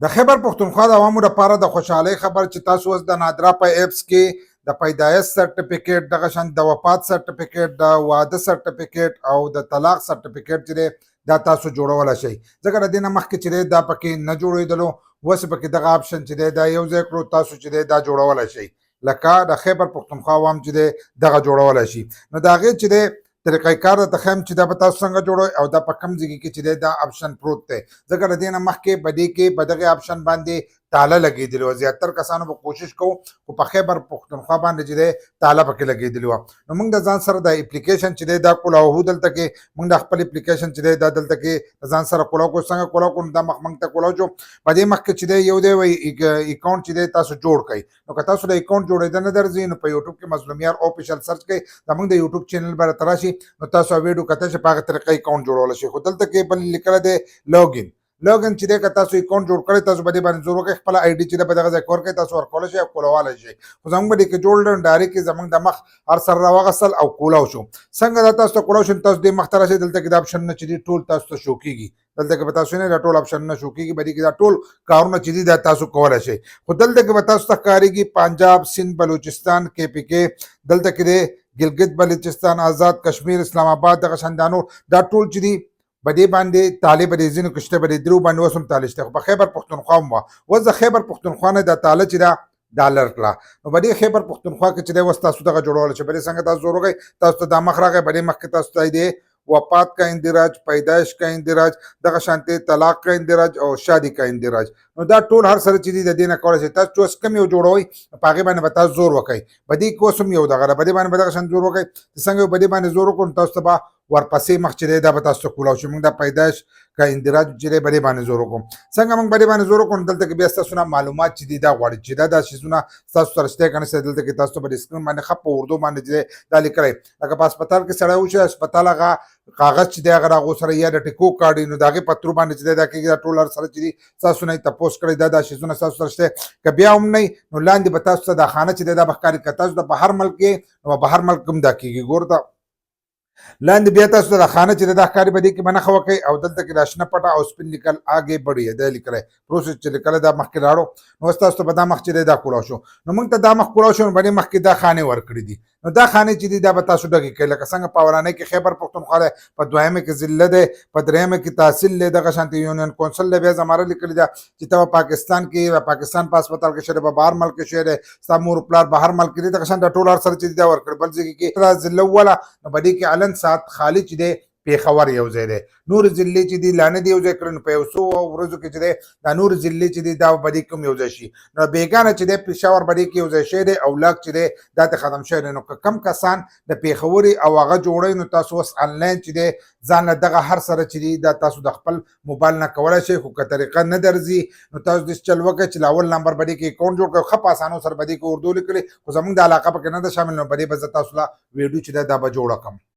د خیبر پښتونخوا د عوامو لپاره د خوشحالۍ خبر چې تاسو اوس د نادرا په ایپس کې د پیدایښت سرټیفیکیټ، دغه شان د وفات سرټیفیکیټ، د واده سرټیفیکیټ او د طلاق سرټیفیکیټ چې دی دا تاسو جوړولی شئ. ځکه د دې نه مخکې چې دی دا پکې نه جوړېدلو، اوس پکې دغه آپشن چې دی دا یو ځای کړو، تاسو چې دی دا جوړولی شئ. لکه د خیبر پښتونخوا عوام چې دی دغه جوړولی شي. نو د هغې چې دی طریقه کار درته ښیم چې دا به تاسو څنګه جوړوئ او دا په کوم ځای کې چې دی دا آپشن پروت دی. ځکه د دې نه مخکې په دې کې په دغې آپشن باندې تاله لګېدلې وه. زیاتر کسانو به کوشش کوو خو په خیبر پښتونخوا باندې چې دی تاله پکې لګېدلې وه. نو موږ د ځان سره د اپلیکیشن چې دی دا کولاوهو. دلته کې موږ د خپل اپلیکیشن چې دی دا دلته کې د ځان سره کولاو کړو. څنګه کولاو کړو؟ دا مخ موږ ته کولاو شو. په دې مخکې چې دی یو دی وایي اکاونټ چې دی تاسو جوړ کړئ. نو که تاسو د اکاونټ جوړېده نه درځي نو په یوټیوب کې مظلومیار آفیشل سرچ کړئ. زموږ د یوټیوب چینل به راته راشي نو تاسو ویډیو کتلی شئ، په هغه طریقه اکاونټ جوړولی شئ. خو دلته کې بل لیکلی دی لاګین. لاګین چې دی که تاسو اکاونټ جوړ کړئ تاسو په دې باندې زور وکړئ، خپله آی ډي چې دی په دغه ځای کې ورکړئ، تاسو ورکولی شئ او کولولی شئ. خو زموږ به دې کې جوړ کړل ډایرکټ یې زموږ د مخ هر سر راواغستل او کولاو شو. څنګه دا تاسو ته کولاو شو نو تاسو دې مخ ته راشئ. دلته کې دا آپشنونه چې دي ټول تاسو ته شو کېږي. دلته کې به تاسو نه دا ټول آپشنونه شو کېږي. په دې کې دا ټول کارونه چې دي دا تاسو کولی شئ. خو دلته کې به تاسو ته ښکارېږي پنجاب، سند، بلوچستان، KPK، دلته کې دی ګلګت بلوچستان، آزاد کشمیر، اسلام آباد، دغه شان دا نور دا ټول چې دي په دې باندې تالې به دې ځینو کې شته، په دې درو باندې اوس هم تالې شته. خو په خیبر پښتونخوا هم وه. اوس د خیبر پښتونخوا نه دا تاله چې ده دا لر کړه. نو په دې خیبر پښتونخوا کې چې دی اوس تاسو دغه جوړولی شئ. په دې څنګه تاسو زور وکړئ، تاسو ته دا مخ راغی. په دې مخ کې تاسو ته دی وفات کا اندراج، پیدائش کا اندراج، دغه شانتې طلاق کا اندراج او شادي کا اندراج. نو دا ټول هر سره چې دي د دې نه کولی شئ. تاسو چې اوس کوم یو جوړوئ په هغې باندې به تاسو زور وکئ. په دې کې اوس هم یو دغه ده، په دې باندې به دغه شان زور وکئ. چې څنګه په دې باندې زور وکړو نو تاسو ته به ورپسې مخ چې دی دا به تاسو ته کولاو شي. موږ دا پیدایش کا اندراج چې دی په دې باندې زور وکړو. څنګه موږ په دې باندې زور وکړو نو دلته کې بیا ستاسو نه معلومات چې دي دا غواړي چې دا څیزونه ستاسو سره شته که نشته. دلته کې تاسو ته په سکرین باندې ښه په اردو باندې چې دی دا لیکلی. لکه په هسپتال کې سړی وشي، هسپتال هغه کاغذ چې دی هغه د هغو سره یا د ټیکو کارډ نو د هغې په ترو باندې چې دی دا کېږي. دا ټول هر سره چې دي ستاسو نه یې تپوس کړئ دا څیزونه ستاسو سره شته. که بیا هم نه نو لاندې به تاسو ته دا خانه چې دی دا به ښکاري. که تاسو د بهر ملک کې نو بهر ملک هم دا کېږي. ګور ته لاندې بیا تاسو ته د خانه چې دا ښکاري په دې کې به نښه وکئ او دلته کې دا شنه پټه او سپین لیکل آګې بړیه دا لیکلی پروسس چې لیکلی دا مخکې لاړو. نو اوس تاسو ته به دا مخ چې دی دا کولاو شو. نو موږ ته دا مخ کولاو شو نو په دې مخ کې دا خانې ورکړي دي. نو دا خانې چې دي دا به تاسو ډکې کوئ. لکه څنګه په اولانۍ کې خیبر پښتونخوا دی، په دویمه کې ضلع دی، په درېیمه کې تحصیل دی، دغه شانتې یونین کونسل دی. بیا زماره لیکلي ده چې ته په پاکستان کې پاکستان په هسپتال کې شوی دی، په بهر ملک کې شوی دی، ستا مور پلار بهر ملک کې دي. دغه شان دا ټول هر سره چې دي دا ورکړي. بل ځای کې دا ضلع اوله نو په دې کې علن ساعت خالي چې دی پېښور یو ځای دی. نور ضلعې چې دي لا نه دي یو ځای کړي. نو په یو څو ورځو کې چې دی دا نور ضلعې چې دي دا به دې کې هم یو ځای شي. نو بېګانه چې دی پېښور به دې کې یو ځای شوی دی او لاک چې دی دا ته ختم شوی دی. نو که کم کسان د پېښوري او هغه جوړوئ نو تاسو اوس انلاین چې دی ځان له دغه هر سره چې دي دا تاسو د خپل موبایل نه کولی شئ. خو که طریقه نه درځي نو تاسو داسې چل وکړئ چې له اول نمبر به دې کې اکاونټ جوړ کړئ. ښه په اسانو سره به دې کې اردو لیکلي خو زموږ د علاقه پکې نه ده شامل. نو په دې به زه تاسو له ویډیو چې دی دا به جوړه کړم.